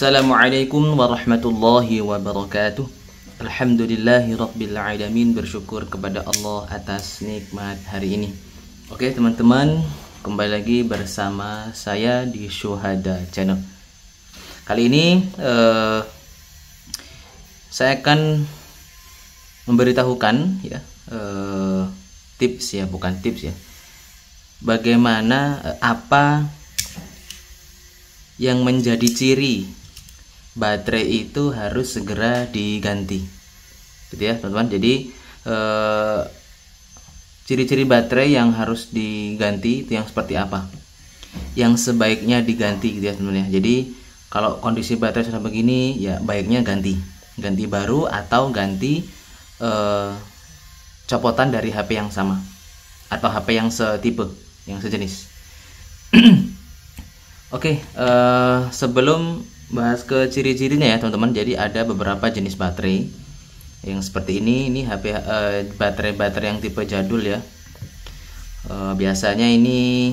Assalamualaikum warahmatullahi wabarakatuh. Alhamdulillahi rabbil alamin. Bersyukur kepada Allah atas nikmat hari ini. Oke teman-teman, kembali lagi bersama saya di Syuhada Channel. Kali ini saya akan memberitahukan ya, tips ya, bukan tips ya, bagaimana apa yang menjadi ciri baterai itu harus segera diganti, gitu ya teman-teman. Jadi ciri-ciri baterai yang harus diganti itu yang seperti apa, yang sebaiknya diganti, gitu ya teman-teman ya. Jadi kalau kondisi baterai sudah begini ya baiknya ganti baru atau ganti copotan dari HP yang sama atau HP yang setipe, yang sejenis. Oke, sebelum bahas ke ciri-cirinya ya teman-teman, jadi ada beberapa jenis baterai yang seperti ini HP baterai-baterai yang tipe jadul ya. Biasanya ini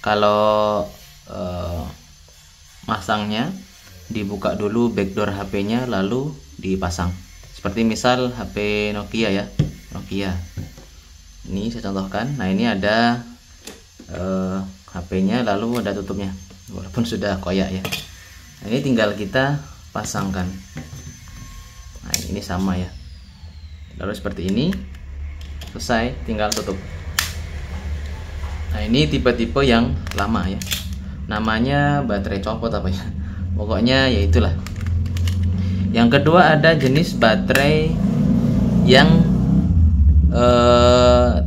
kalau masangnya dibuka dulu backdoor HP-nya lalu dipasang. Seperti misal HP Nokia ya, Nokia. Ini saya contohkan. Nah ini ada HP-nya lalu ada tutupnya, walaupun sudah koyak ya. Nah, ini tinggal kita pasangkan. Nah ini sama ya, lalu seperti ini, selesai, tinggal tutup. Nah ini tipe-tipe yang lama ya, namanya baterai copot apa ya, pokoknya ya itulah. Yang kedua ada jenis baterai yang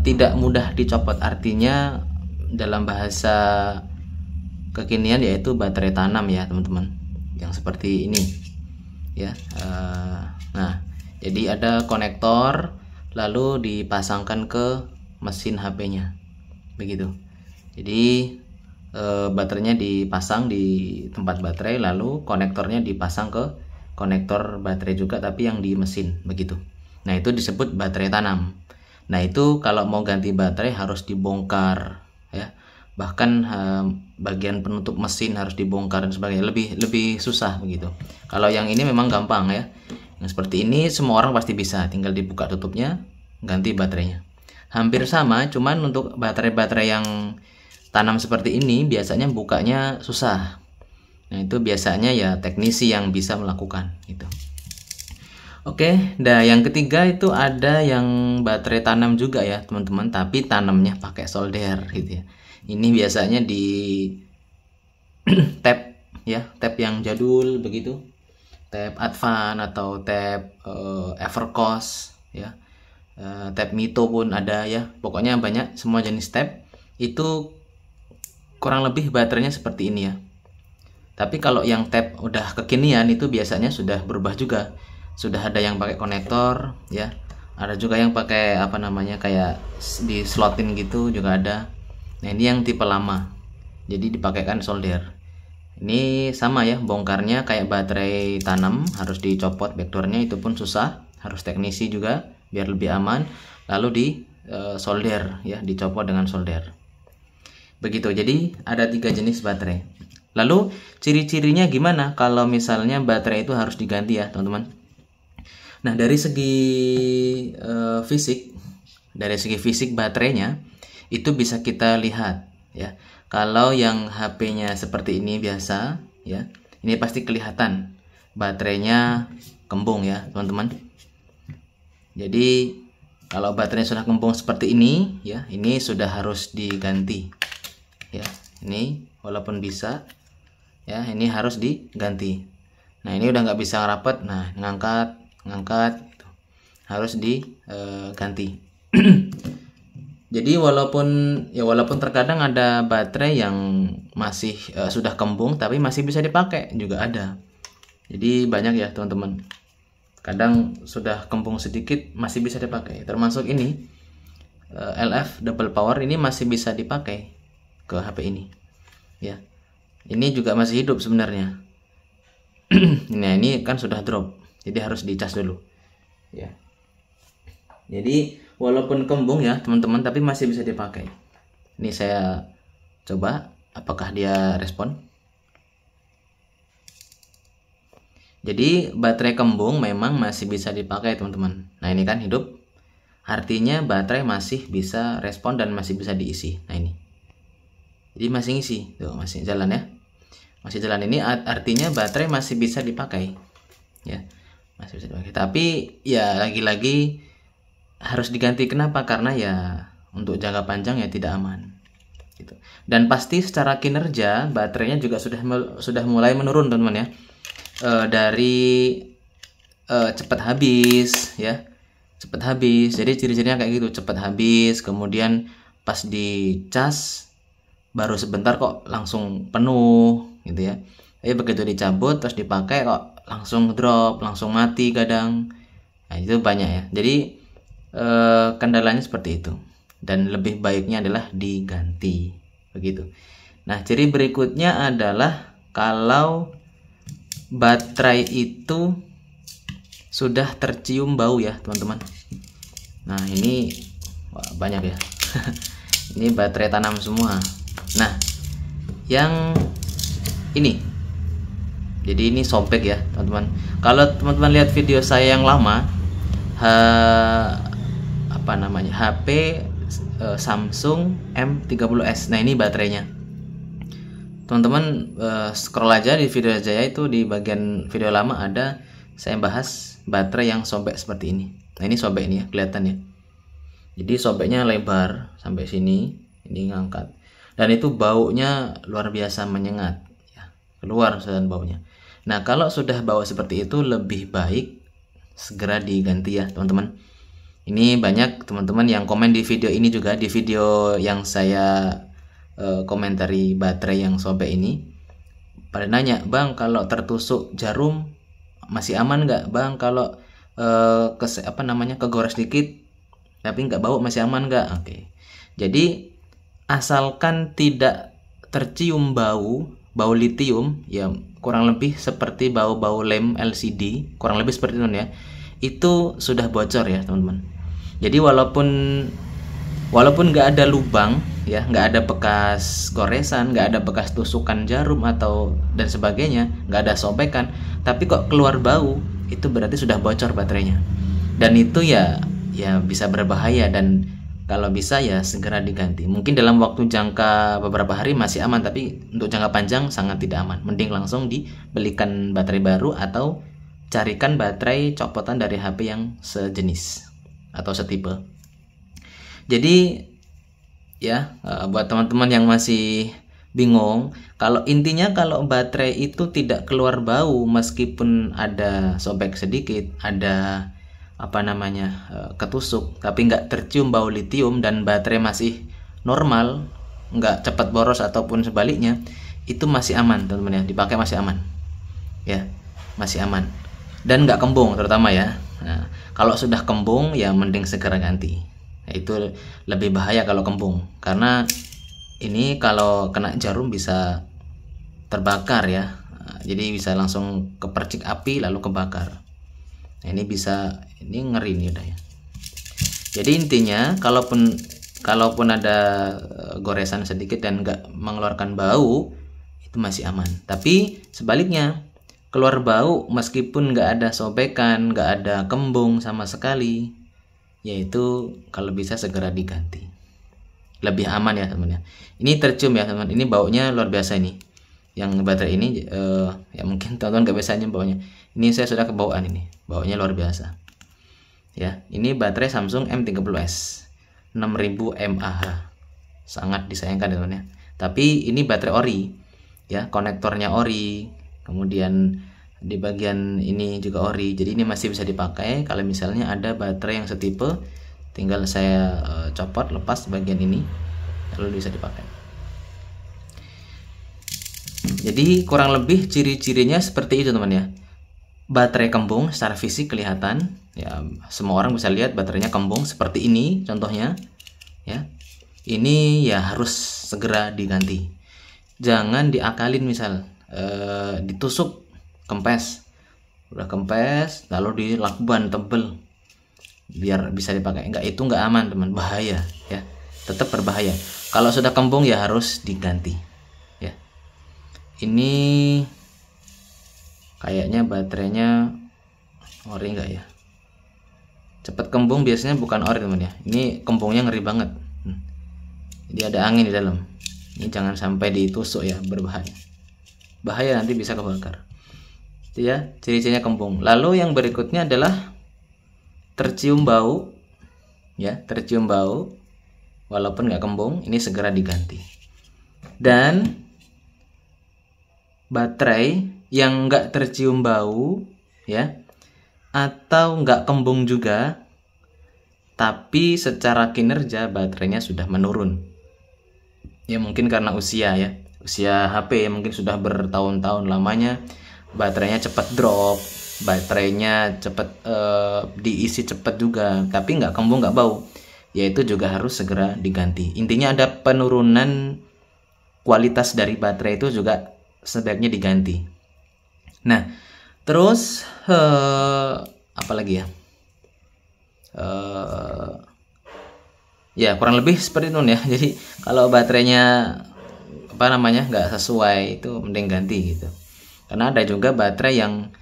tidak mudah dicopot, artinya dalam bahasa kekinian yaitu baterai tanam ya teman-teman, yang seperti ini ya. Nah jadi ada konektor lalu dipasangkan ke mesin HP-nya begitu. Jadi baterainya dipasang di tempat baterai lalu konektornya dipasang ke konektor baterai juga tapi yang di mesin begitu. Nah itu disebut baterai tanam. Nah itu kalau mau ganti baterai harus dibongkar ya, bahkan bagian penutup mesin harus dibongkar dan sebagainya, lebih susah begitu. Kalau yang ini memang gampang ya, yang seperti ini semua orang pasti bisa, tinggal dibuka tutupnya, ganti baterainya. Hampir sama, cuman untuk baterai-baterai yang tanam seperti ini biasanya bukanya susah. Nah itu biasanya ya teknisi yang bisa melakukan gitu. Oke, nah yang ketiga itu ada yang baterai tanam juga ya teman-teman, tapi tanamnya pakai solder gitu ya. Ini biasanya di tab ya, tab yang jadul begitu, tab Advan atau tab Evercost ya, tab Mito pun ada ya. Pokoknya banyak, semua jenis tab itu kurang lebih baterainya seperti ini ya. Tapi kalau yang tab udah kekinian itu biasanya sudah berubah juga. Sudah ada yang pakai konektor ya, ada juga yang pakai apa namanya kayak di slotin gitu juga ada. Nah ini yang tipe lama, jadi dipakaikan solder. Ini sama ya, bongkarnya kayak baterai tanam, harus dicopot backdoornya, itu pun susah, harus teknisi juga biar lebih aman. Lalu di solder ya, dicopot dengan solder begitu. Jadi ada 3 jenis baterai. Lalu ciri-cirinya gimana kalau misalnya baterai itu harus diganti ya teman-teman. Nah dari segi fisik baterainya itu bisa kita lihat ya. Kalau yang HP-nya seperti ini biasa ya, ini pasti kelihatan baterainya kembung ya teman-teman. Jadi kalau baterainya sudah kembung seperti ini ya, ini sudah harus diganti ya. Ini walaupun bisa ya, ini harus diganti. Nah ini udah nggak bisa ngerapat, nah ngangkat gitu. Harus diganti. Jadi walaupun terkadang ada baterai yang masih sudah kembung tapi masih bisa dipakai juga ada. Jadi banyak ya teman-teman, kadang sudah kembung sedikit masih bisa dipakai, termasuk ini LF double power, ini masih bisa dipakai ke HP ini ya. Ini juga masih hidup sebenarnya. Nah ini kan sudah drop, jadi harus dicas dulu ya. Jadi walaupun kembung ya teman-teman, tapi masih bisa dipakai. Ini saya coba apakah dia respon. Jadi baterai kembung memang masih bisa dipakai teman-teman. Nah ini kan hidup, artinya baterai masih bisa respon dan masih bisa diisi. Nah ini, jadi masih ngisi, tuh masih jalan ya, masih jalan. Ini artinya baterai masih bisa dipakai, ya masih bisa dipakai. Tapi ya lagi-lagi harus diganti. Kenapa? Karena ya untuk jangka panjang ya tidak aman. Gitu. Dan pasti secara kinerja baterainya juga sudah mulai menurun teman-teman ya. Dari cepat habis ya, cepat habis. Jadi ciri-cirinya kayak gitu, cepat habis, kemudian pas dicas baru sebentar kok langsung penuh gitu ya. Tapi begitu dicabut terus dipakai kok langsung drop, langsung mati kadang. Nah itu banyak ya. Jadi kendalanya seperti itu, dan lebih baiknya adalah diganti begitu. Nah ciri berikutnya adalah kalau baterai itu sudah tercium bau ya teman-teman. Nah ini banyak ya. Ini baterai tanam semua. Nah yang ini, jadi ini sobek ya teman-teman. Kalau teman-teman lihat video saya yang lama, HP Samsung M30s. Nah ini baterainya teman-teman, scroll aja di video saya itu, di bagian video lama ada saya bahas baterai yang sobek seperti ini. Nah ini sobek ini ya, kelihatan ya. Jadi sobeknya lebar sampai sini, ini ngangkat, dan itu baunya luar biasa menyengat ya, keluar dan baunya. Nah kalau sudah bau seperti itu lebih baik segera diganti ya teman-teman. Ini banyak teman-teman yang komen di video ini juga, di video yang saya komentari baterai yang sobek ini, pada nanya, bang kalau tertusuk jarum masih aman nggak bang, kalau kegores dikit tapi nggak bau masih aman nggak? Oke. Jadi asalkan tidak tercium bau litium ya, kurang lebih seperti bau lem LCD, kurang lebih seperti itu ya, itu sudah bocor ya teman-teman. Jadi walaupun nggak ada lubang ya, nggak ada bekas goresan, nggak ada bekas tusukan jarum atau dan sebagainya, nggak ada sobekan, tapi kok keluar bau, itu berarti sudah bocor baterainya. Dan itu ya bisa berbahaya, dan kalau bisa ya segera diganti. Mungkin dalam waktu jangka beberapa hari masih aman, tapi untuk jangka panjang sangat tidak aman. Mending langsung dibelikan baterai baru atau carikan baterai copotan dari HP yang sejenis atau setipe. Jadi ya, buat teman-teman yang masih bingung, intinya kalau baterai itu tidak keluar bau meskipun ada sobek sedikit, ada ketusuk, tapi nggak tercium bau litium dan baterai masih normal, nggak cepat boros ataupun sebaliknya, itu masih aman teman-teman ya, dipakai masih aman ya, masih aman, dan nggak kembung terutama ya. Nah, kalau sudah kembung ya mending segera ganti. Nah, itu lebih bahaya kalau kembung, karena ini kalau kena jarum bisa terbakar ya. Nah, jadi bisa langsung kepercik api lalu kebakar. Nah, ini ngeri nih udah ya. Jadi intinya kalaupun ada goresan sedikit dan nggak mengeluarkan bau, itu masih aman. Tapi sebaliknya, keluar bau meskipun nggak ada sobekan, nggak ada kembung sama sekali, yaitu kalau bisa segera diganti, lebih aman ya teman ya. Ini tercium ya teman, ini baunya luar biasa ini. Yang baterai ini ya mungkin teman-teman nggak biasanya baunya. Ini saya sudah kebauan, ini baunya luar biasa ya. Ini baterai Samsung M30s 6000 mAh, sangat disayangkan teman ya. Tapi ini baterai ori ya, konektornya ori, kemudian di bagian ini juga ori, jadi ini masih bisa dipakai. Kalau misalnya ada baterai yang setipe, tinggal saya copot, lepas bagian ini, lalu bisa dipakai. Jadi kurang lebih ciri-cirinya seperti itu teman ya. Baterai kembung secara fisik kelihatan ya, semua orang bisa lihat baterainya kembung seperti ini contohnya ya. Ini ya harus segera diganti, jangan diakalin. Misal ditusuk, kempes, udah kempes lalu dilakban tebel biar bisa dipakai, enggak, itu enggak aman teman, bahaya ya, tetap berbahaya. Kalau sudah kembung ya harus diganti ya. Ini Kayaknya baterainya ori enggak ya? Cepat kembung biasanya bukan ori teman ya. Ini kembungnya ngeri banget. Jadi ada angin di dalam. Ini jangan sampai ditusuk ya, berbahaya. Bahaya, nanti bisa kebakar. Itu ya ciri-cirinya kembung. Lalu yang berikutnya adalah tercium bau. Ya, tercium bau. Walaupun nggak kembung, ini segera diganti. Dan baterai yang nggak tercium bau, ya, atau nggak kembung juga, tapi secara kinerja baterainya sudah menurun. Ya mungkin karena usia ya, usia HP mungkin sudah bertahun-tahun lamanya, baterainya cepat drop, baterainya cepat diisi cepat juga, tapi nggak kembung nggak bau, yaitu juga harus segera diganti. Intinya ada penurunan kualitas dari baterai itu juga sebaiknya diganti. Nah, terus apa lagi ya? Ya kurang lebih seperti itu ya. Jadi kalau baterainya nggak sesuai, itu mending ganti gitu. Karena ada juga baterai yang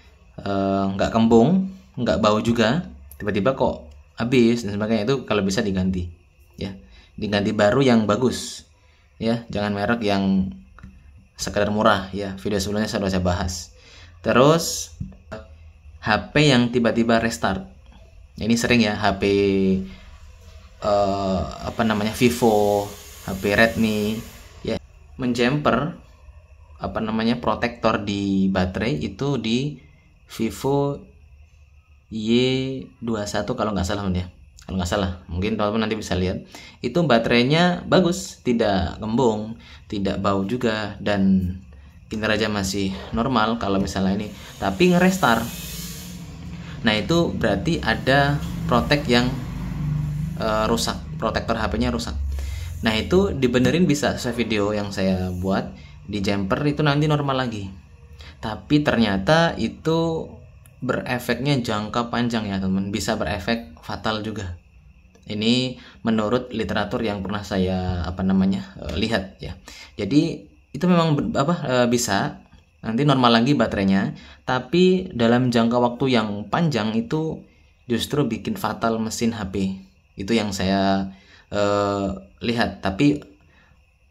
nggak kembung, nggak bau juga, tiba-tiba kok habis dan sebagainya. Itu kalau bisa diganti, ya, diganti baru yang bagus, ya, jangan merek yang sekedar murah ya. Video sebelumnya sudah saya bahas. Terus HP yang tiba-tiba restart, ini sering ya, HP Vivo, HP Redmi ya, menjumper protektor di baterai itu di Vivo Y21 kalau nggak salah ya. Kalau nggak salah, mungkin teman-teman nanti bisa lihat. Itu baterainya bagus, tidak kembung, tidak bau juga, dan kinerja masih normal kalau misalnya ini. Tapi ngerestart, nah itu berarti ada protek yang rusak, protektor HP-nya rusak. Nah itu dibenerin bisa, saya video yang saya buat di jumper itu nanti normal lagi. Tapi ternyata itu berefeknya jangka panjang ya teman, bisa berefek fatal juga. Ini menurut literatur yang pernah saya lihat ya. Jadi itu memang bisa nanti normal lagi baterainya, tapi dalam jangka waktu yang panjang itu justru bikin fatal mesin HP. Itu yang saya lihat. Tapi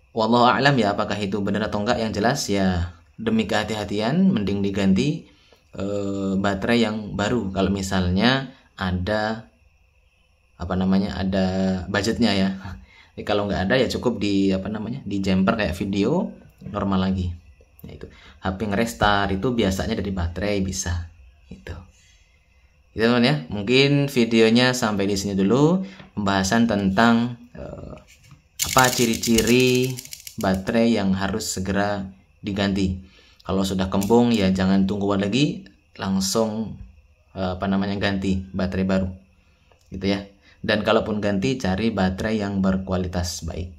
wallahu a'lam ya, apakah itu benar atau enggak. Yang jelas ya, demi kehati-hatian mending diganti baterai yang baru kalau misalnya ada ada budgetnya ya. Jadi kalau nggak ada ya cukup di di jumper kayak video normal lagi. Nah, itu HP ngerestart itu biasanya dari baterai bisa itu. Gitu teman ya. Mungkin videonya sampai di sini dulu, pembahasan tentang apa ciri-ciri baterai yang harus segera diganti. Kalau sudah kembung ya jangan tunggu lagi, langsung ganti baterai baru. Gitu ya. Dan kalaupun ganti, cari baterai yang berkualitas baik.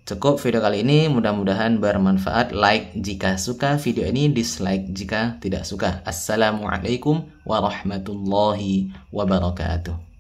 Cukup video kali ini, mudah-mudahan bermanfaat. Like jika suka video ini, dislike jika tidak suka. Assalamualaikum warahmatullahi wabarakatuh.